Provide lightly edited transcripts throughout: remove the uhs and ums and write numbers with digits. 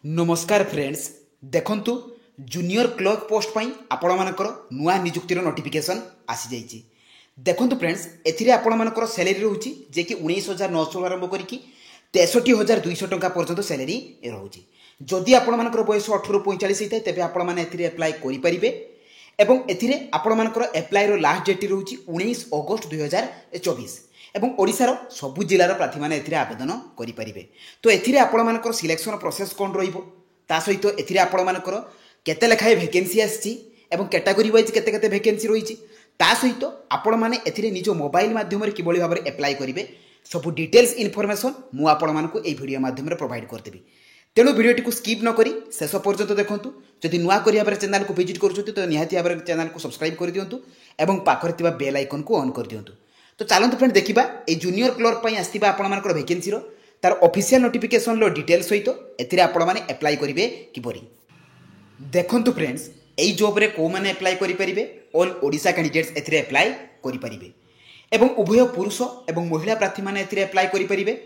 नमस्कार फ्रेंड्स देखंतु junior clerk post पाई आपण मानकर नुआ नियुक्तिर नोटिफिकेशन आसी जाइए। देखंतु फ्रेंड्स एथिरे आपण मानकर सैलरी रहउची जे कि 19,900 आरंभ करिकी 63,200 टंका पर्यंत सैलरी रहउची। जदि आपण मानकर बयस 18 ରୁ 45 होइताय तेबे आपण माने एथिरे अप्लाई करि परिबे एवं एथिरे आपण मानकर अप्लाई रो लास्ट डेट रहउची 19 अगस्त 2024 एवं ओडिशार सबु जिलार प्रार्थी मैंने आवेदन करें। तो एथिरे आपण मानकर सिलेक्शन प्रोसेस कौन रहिबो ता सहित एथिरे आपण मानकर केते लेखाए वैकेंसी आछि एवं कैटेगरी वाइज केते केते वैकेंसी रहिछि ता सहित आपण माने एथिरे निज मोबाइल माध्यम रे किबळी भाबरे अप्लाई करिवे सब डिटेल्स इनफॉरमेशन मु आपण मानकु एई वीडियो माध्यम रे प्रोवाइड करदेबी। तेणु वीडियोटी को स्किप न करी शेष पर्यंत देखंतु। जदि नुआ करिया बारे चैनल को विजिट करूछथि तो निहाती भाबरे चैनल को सब्सक्राइब कर दियंतु एवं पाखरे थिबा बेल आइकन को ऑन कर दियंतु। तो चलते फ्रेंड देखा ये जूनियर क्लर्क पर आसवा आपर वैकेंसी तार ऑफिशियल नोटिफिकेशन डिटेल सहित एथिरे आपण माने अप्लाई करेंगे किपरि। देखंतु फ्रेंड्स यही जॉब रे को माने अप्लाई करेंगे ऑल ओडिशा कैंडिडेट्स एथिरे अप्लाई करेंगे एवं उभय पुरुष एवं महिला प्रार्थी मैंने एथिरे अप्लाई करेंगे।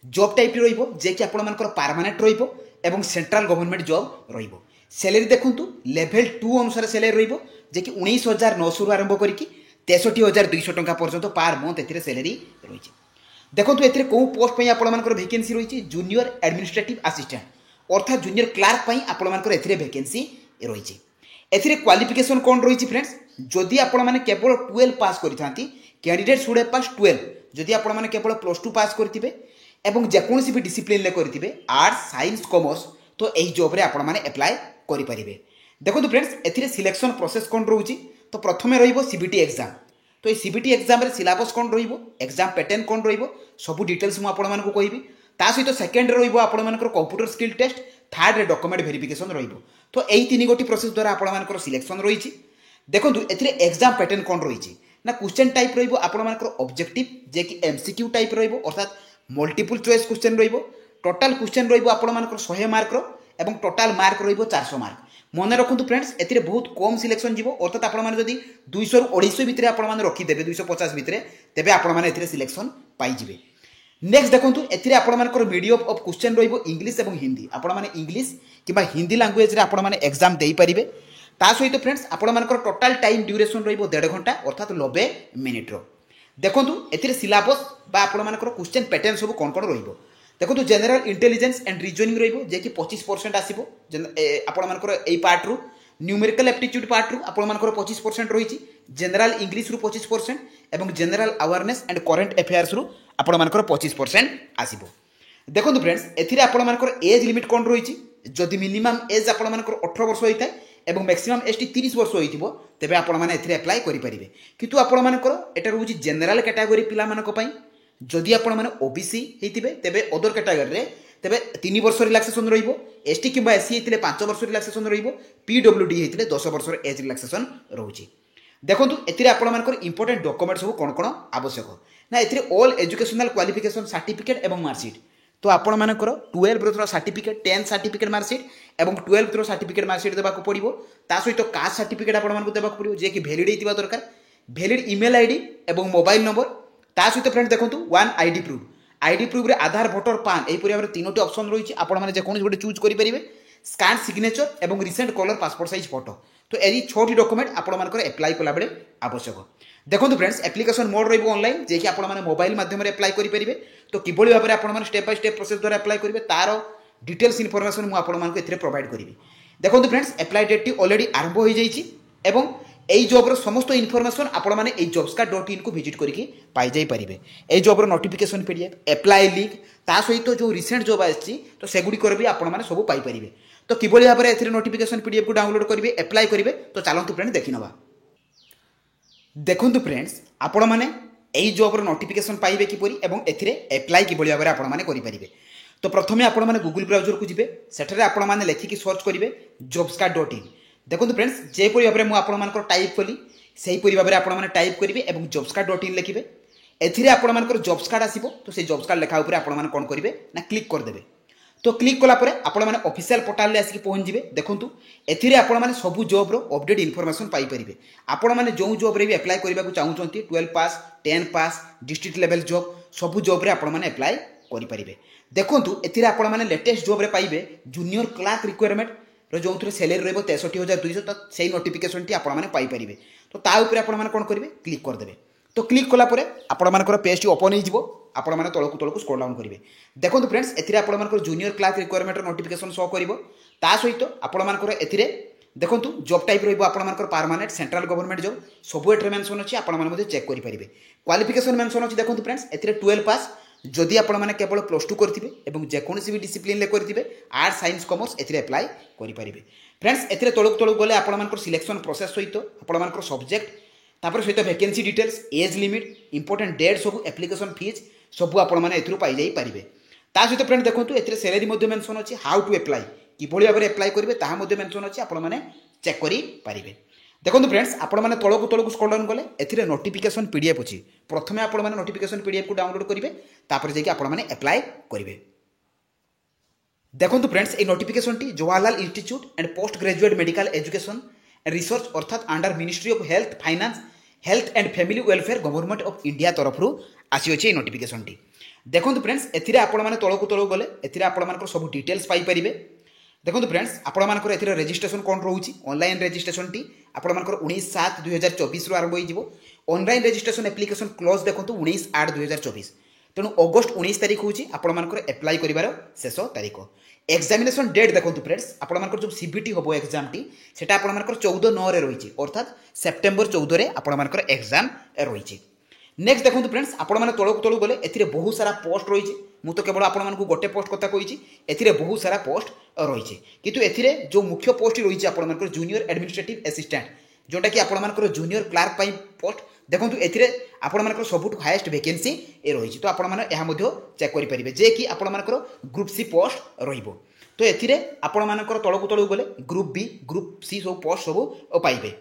जॉब टाइप रहिबो जे कि आपण मानकर परमानेंट रहिबो एवं सेंट्रल गवर्नमेंट जॉब रहिबो। सैलरी देखंतु लेवल 2 अनुसार सैलरी रहिबो जे कि 19,900 रु आरंभ करिकी 63,200 टंका पर्यंत पार मंथ एथिरे सैलरी रही। देखो एथिरे को पोस्ट पे आपण मानकर वैकेंसी रही जूनियर एडमिनिस्ट्रेटिव असिस्टेंट अर्थात जूनियर क्लार्क पे आपण मानकर एथिरे वैकेंसी रही। एथिरे क्वालिफिकेशन कौन रही फ्रेंड्स जदि आपण माने केवल 12 पास करिथांती कैंडिडेट शुड हैव पास 12 जदि आपण माने केवल +2 पास करथिबे एवं जेकोसी भी डिसिप्लिन ले करथिबे आर्ट्स साइंस कॉमर्स तो एही जॉब रे आपण माने अप्लाई करि परिबे। देखो फ्रेंड्स एथिरे सिलेक्शन प्रोसेस कौन रहउची तो प्रथमे रहिबो सीबीटी एग्जाम। तो ये सीबीटी एग्जाम रे सिलेबस कौन रहिबो एग्जाम पैटर्न कौन रहिबो सब डिटेल्स मु आपण मानकु कहबी। ता सहित सेकंड रहिबो आपण मानकर कंप्यूटर स्किल टेस्ट थर्ड रे डॉक्यूमेंट वेरिफिकेशन रहिबो। तो एही तीन गोटी प्रोसेस द्वारा आपण मानकर सिलेक्शन रहिछि। देखंतु एथिरे एग्जाम पैटर्न कौन रहिछि ना क्वेश्चन टाइप रहिबो आपण मानकर ऑब्जेक्टिव जे कि एमसीक्यू टाइप रहिबो अर्थात मल्टीपल चॉइस क्वेश्चन रहिबो। टोटल क्वेश्चन रहिबो आपण मानकर 100 मार्क रो एवं टोटल मार्क रहिबो 400 मार्क। मन रखु फ्रेंड्स एथिरे बहुत कम सिलेक्शन जीवो अर्थात आपण माने जदि 200 ରୁ 250 भितरे आपण माने रखि देबे 250 भितरे तेबे आपण माने एथिरे सिलेक्शन पाई जिवे। नेक्स्ट देखंतु एथिरे आपण मानकर मीडियम ऑफ क्वेश्चन रहिबो इंग्लिश एवं हिंदी आपण माने इंग्लिश किबा हिंदी लैंग्वेज रे आपण माने एग्जाम देई परिबे। ता सहित फ्रेंड्स आपण मानकर टोटल टाइम ड्यूरेशन रहिबो 1.5 घंटा अर्थात 90 मिनिट रो। देखंतु एथिरे सिलेबस बा आपण मानकर क्वेश्चन पैटर्न सब कोन कोन रहिबो देखो जनरल इंटेलिजेंस एंड रीजनिंग रहिबो जे कि 25% आसीबो आपण मानकर एई पार्ट रु। न्यूमेरिकल एप्टीट्यूड पार्ट रु आपण मानकर 25% रहिछि। जनरल इंग्लिश रु 25% एवं general awareness and current affairs रु आपण मानकर 25% आसीबो। देखो फ्रेंड्स एथिरे आपण मानकर एज लिमिट कोन रहिछि जदि मिनिमम एज आपण मानकर 18 वर्ष होइताय एवं मैक्सिमम एज 30 वर्ष होइथिबो तेबे आपण माने एथिरे अप्लाई करि परिबे। किंतु आपण मानकर एटा रहउछि जनरल कैटेगरी पिला मानक पई जदि आपण माने ओबीसी हेतिबे तेबे अदर कैटेगरी रे तेबे 3 वर्ष रिलैक्सेशन रहिबो। एसटी किबा एससी हेतिले 5 वर्ष रिलैक्सेशन रहिबो। पीडब्ल्यूडी हेतिले 10 वर्ष एज रिलैक्सेशन रहउछि। देखंतु एथिरे आपण मानकर इंपोर्टेंट डॉक्यूमेंट सब कोन कोन आवश्यक ना एथिरे ऑल एजुकेशनल क्वालिफिकेशन सर्टिफिकेट एवं मार्कशीट तो आपण मानकर 12 रो सर्टिफिकेट 10 सर्टिफिकेट मार्कशीट एवं 12 रो सर्टिफिकेट मार्कशीट देबाको पड़िबो। ता सहित कास्ट सर्टिफिकेट आपण मानकु देबाको पड़िबो जे कि वैलिड हेतिबा दरकार वैलिड ईमेल आईडी एवं मोबाइल नंबर। ता सहित फ्रेंड देखंतु वन आईडी प्रूफ रे आधार वोटर पान एही परिया रे तीनोटी ऑप्शन रहिछि आपण माने जे कोन गोटे चूज करि परिबे। स्कैन सिग्नेचर एवं recent colour passport size photo तो एही 6टी डॉक्यूमेंट आपण मानकर अप्लाई कला बेले आवश्यक। देखंतु फ्रेंड्स एप्लिकेशन मोड रहिबो ऑनलाइन जे कि आपण माने मोबाइल माध्यम रे अप्लाई करि परिबे। तो किबोली भाबरे आपण माने स्टेप बाय स्टेप प्रोसेस द्वारा अप्लाई करिवे तार डिटेल्स इनफॉरमेशन मु आपण मानकु एथिरे प्रोवाइड करिवे। देखंतु फ्रेंड्स अप्लाई डेट टी ऑलरेडी आरंभ होई जाईछि एवं एई जॉब रो समस्त इनफॉरमेशन आपण माने एई jobs.in को विजिट करिके पाई जाई परिबे। एई जॉब रो नोटिफिकेशन पीडीएफ अप्लाई लिंक ता सहित जो रिसेंट जॉब आछि तो सेगुडी करबी आपण माने सब पाई परिबे। तो किबोली भाबरे एथिरे नोटिफिकेशन पीडीएफ को डाउनलोड करिवे अप्लाई करिवे तो चलंतु फ्रेंड देखि नबा। देखंतु फ्रेंड्स आपण माने एई जॉब रो नोटिफिकेशन पाइबे किपरि एवं एथिरे अप्लाई किबोली भाबरे आपण माने करि परिबे। तो प्रथमे आपण माने गूगल ब्राउजर को जिबे सेठरे आपण माने लेखिकी सर्च करिवे jobs.in। देखो फ्रेंड्स जेपरी भाव में आपण मानकर टाइप कली सही परी भाव आपण माने टाइप करिवे एवं jobs.in लिखिबे। एथिरे आपण मानकर जॉब्स कार्ड आसीबो तो से जॉब्स कार्ड लेखा ऊपर आपण माने कोन करिवे ना क्लिक कर देबे। तो क्लिक कला परे आपण माने ऑफिशियल पोर्टल ले आसी पहुंच जिवे। देखंतु एथिरे आपण माने सब जॉब रो अपडेट इनफॉरमेशन पाई परिबे। आपण माने जो जॉब रे भी अप्लाई करबा को चाहउचंती 12 पास 10 पास डिस्ट्रिक्ट लेवल जॉब सब जॉब रे आपण माने अप्लाई करें। देखूँ एथिरे आपण मैंने लेटेस्ट जॉब रे पाइबे जूनियर क्लार्क रिक्वायरमेंट जो सैलरी रही 63,200 तो से नोटिफिकेशन टी आपने पाइपर। तो ता ऊपर आपण मैंने कौन करेंगे क्लिक करदे। तो क्लिक कलापर आपर पेज टी ओपन हो आपण मैंने तलक तलक स्क्रॉल डाउन करेंगे। देखो फ्रेंड्स एपर junior Clark requirement notification show कर सहित आपर ए देखो जॉब टाइप रहा परमानेंट सेंट्रल गवर्नमेंट जॉब सब एटे मेंशन अच्छी आपने चेक करेंगे। क्वालिफिकेशन मेंशन अच्छी देखो फ्रेंड्स ए 12 पास जदि आपने केवल +2 करेंगे जेकोसी भी डिसिप्लिन करेंगे आर्ट साइंस कॉमर्स ए अप्लाई करेंगे। फ्रेंड्स ए तलक तलक गले आप सिलेक्शन प्रोसेस सहित आप सब्जेक्ट तापर सहित vacancy details age limit important date सब एप्लिकेशन फीस सब आपने पारे। ता सहित फ्रेंड देखो ए सैलरी मेंशन अच्छी हाउ टू अप्लाई किभली भाव में अप्लाई करेंगे ताहा मेंशन अच्छी आपने चेक करेंगे। देखो फ्रेंड्स आपने तलक तलक स्क्रॉल डाउन कले ए नोटिफिकेशन पीडीएफ अच्छी प्रथम आपने नोटिफिकेशन पीडीएफ को डाउनलोड करेंगे तापर जाकि आपने अप्लाई करेंगे। देखो फ्रेंड्स ये नोटिफिकेशन टी Jawaharlal institute and post graduate medical education and research अर्थात under ministry of health finance health and family welfare government of India तरफ आसी अच्छे नोटिफिकेशन टी। देखो फ्रेंड्स ए आपने तलक तलक गले ए आप सब डिटेल्स पाइपर। देखो फ्रेंड्स आपर ए रेजिस्ट्रेशन कौन रोचे ऑनलाइन रेजिस्ट्रेशन टी आपर 19/7/2024 आरंभ हो। ऑनलाइन रेजिस्ट्रेशन एप्लिकेशन क्लोज देखो 19/8/2024 तेणु अगस्ट 19 तारीख हूँ आपर अप्लाई कर शेष तारीख। एग्जामिनेशन डेट देखो फ्रेंड्स आपर जो सीबीटी हम एग्जाम टी से आपर 14/9 रही अर्थात सेप्टेम्बर 14 आपर एग्जाम रही। नेक्स्ट देखो फ्रेंड्स आपने तलक तलक गले ए बहुत सारा पोस्ट रही मु तो केवल आपको गोटे पोस्ट कथा कही ए बहुत सारा पोस्ट रही किंतु ए जो मुख्य पोस्ट रही है जूनियर एडमिनिस्ट्रेटिव असिस्टेंट जोटा कि आपर जूनियर क्लार्क पोस्ट देखो ए आपर सबुठ हाएस्ट वैकेंसी रही। तो आपने चेक करेंगे जे कि आपर ग्रुप सी पोस्ट रही। तो ए आपर तलक तलक गले ग्रुप बी ग्रुप सी सब पोस्ट सब पाइबे।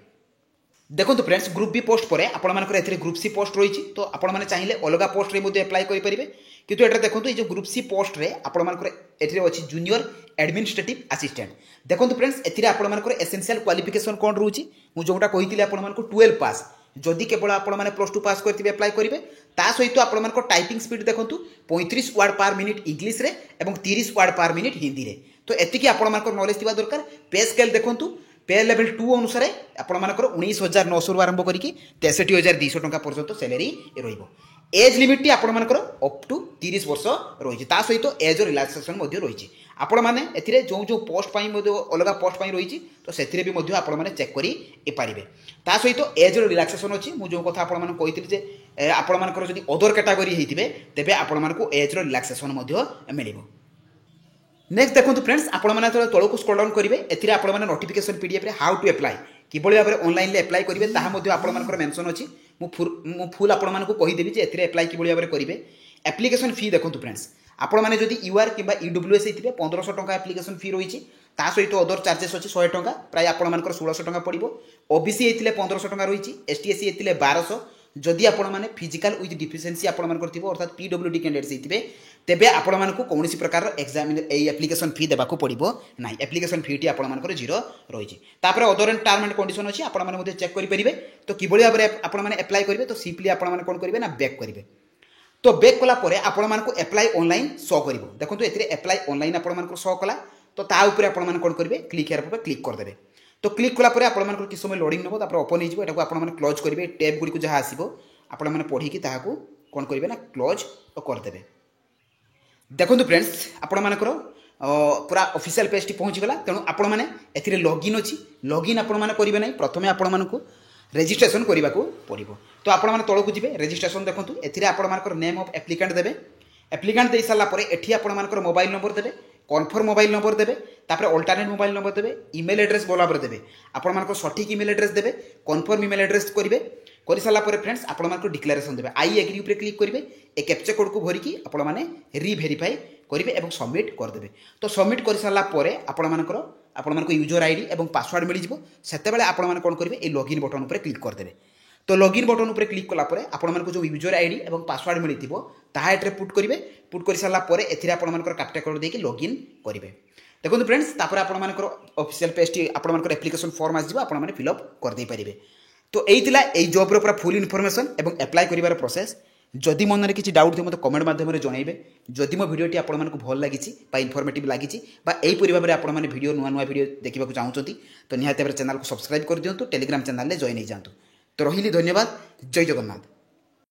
देखो फ्रेंड्स ग्रुप बी पोस्ट पर आपर ग्रुप सी पोस्ट रही तो आपने चाहिए अलग पोस्ट रे अप्लाई करेंगे किंतु एटा देखो ये जो ग्रुप सी पोस्ट रे आपर अच्छी जूनियर एडमिनिस्ट्रेटिव असिस्टेंट। देखो फ्रेंड्स ए एसेंशियल क्वालिफिकेशन कौन रोचे मुझे जोटा कही आपको 12 पास जदि केवल आपने +2 पास करेंगे अप्लाई करेंगे ता सहित आप टाइपिंग स्पीड देखो 35 वर्ड पर मिनिट इंग्लिश रे और 30 वर्ड पर मिनिट हिंदी रे। तो एतिकी आपको नॉलेज थी दरकार। पे स्केल देखो पे लेवल 2 अनुसार आपर 19,900 आरंभ करके 63,200 टंका पर्यंत सैलरी रही। एज लिमिट टी आपर अप टू 30 वर्ष रही सहित एज रिलैक्सेशन रही। आपण मैंने जो जो पोस्ट अलग पोस्ट रही तो से भी आपने चेक करेंगे। ता सहित एज रिलैक्सेशन अच्छी मुझे जो कथा आपको आपर जब अदर कैटेगरी होते तेज आपको एज रिलैक्सेशन मिल। नेक्स्ट देखो फ्रेंड्स आपने तलक स्क्रॉल डाउन करेंगे ए आपने नोटिफिकेशन पीडीएफ रे हाउ टू अप्लाई किभली भाव में ऑनलाइन अप्लाई करेंगे ताहा आपर मेंशन अच्छी मु फुल आपको कहीदेवी ए अप्लाई किभली भाव में करेंगे। एप्लिकेशन फी देखो फ्रेंड्स आपने जब यूआर कि ईडब्ल्यूएस होते 1500 टंका एप्लिकेशन फी रही सहित अदर चार्जेस अच्छी 100 टंका प्राय आपर 1600 टंका पड़ो। ओबीसी होते 1500 टंका रही एसटीएससी होते 1200 जदि आपने फिजिकल विथ डिफिशिएंसी आपंकर थी अर्थात पीडब्ल्यूडी कैंडिडेट्स होते तेबे आपको कौन प्रकार एग्जाम एप्लिकेशन फी देवाक पड़ो ना। एप्लिकेशन फी टी आपर 0 रही। Other and term and condition अच्छी आपने चेक करेंगे। तो किभली भाव में आपने अप्लाई करेंगे तो सिंपली आपने कौन करेंगे ना बैक करेंगे। तो बैक कलापर आपको अप्लाई ऑनलाइन शो कर देखो ये अप्लाई ऑनलाइन आपको शो कला तो ताऊपर आपने कौन करेंगे क्लिक हेयर पर क्लिक करदे। तो क्लिक कलापर आपको किस समय लोडिंग नब तापर ओपन हो आपने क्लोज करेंगे टैब गुड़ी जहाँ आसो आपने पढ़ी ताकू कौन करेंगे ना क्लोज करदे। देखो फ्रेंड्स आपर पूरा ऑफिशियल पेज टी पहुँचीगला तेणु आपने ए लॉगिन अच्छी लॉगिन आपने करेंगे ना प्रथम आपको रेजिस्ट्रेशन करने को पड़ो। तो आपने तौक जी रेजिस्ट्रेशन देखो ए आपर नेम ऑफ एप्लिकेंट देवे एप्लिकेंट दे सारापर एटी आपर मोबाइल नंबर देवे कन्फर्म मोबाइल नंबर देवे तापर अल्टरनेट मोबाइल नंबर देवे इमेल एड्रेस भल भाव देवे आपर सठिक इमेल एड्रेस देवे कन्फर्म इमेल एड्रेस करेंगे कर सारापर फ्रेंड्स आपको डिक्लेरेशन देवे आई एग्री उपर क्लिक करेंगे ए कैप्चा कोड को भरिकी आपने रिभेरीफाई करेंगे और सबमिट करदे। तो सबमिट कर सारापर आपको यूजर आईडी और पासवर्ड मिल जाते आपने कौन करेंगे ये लॉगिन बटन पर क्लिक करदे। तो लॉगिन बटन पर क्लिक कलापर आपको जो यूजर आईडी और पासवर्ड मिली ताहा पुट करेंगे पुट कर सारापर एपर कैप्चा कोड देके लॉगिन करेंगे। देखो फ्रेंड्स तापर आपको ऑफिशियल पेज टी आपको एप्लिकेशन फॉर्म आसो आपने फिलअप करदे पारे। तो यही जॉब्र पूरा फुल इनफॉरमेशन और अप्लाई कर प्रोसेस जदि मनरे किसी डाउट थे मतलब कमेंट माध्यम जनइबे जदि मो भिडियोटी आपको भल लगी इनफर्मेटिव लगी यहीपरी भाव में आपने भिडियो नुआ नुआ भिडियो देखा चाहते तो निहाती भाव चैनल को सब्सक्राइब कर दिंतु टेलीग्राम चैनल में जॉइन हो जातु तो रही धन्यवाद जय जगन्नाथ।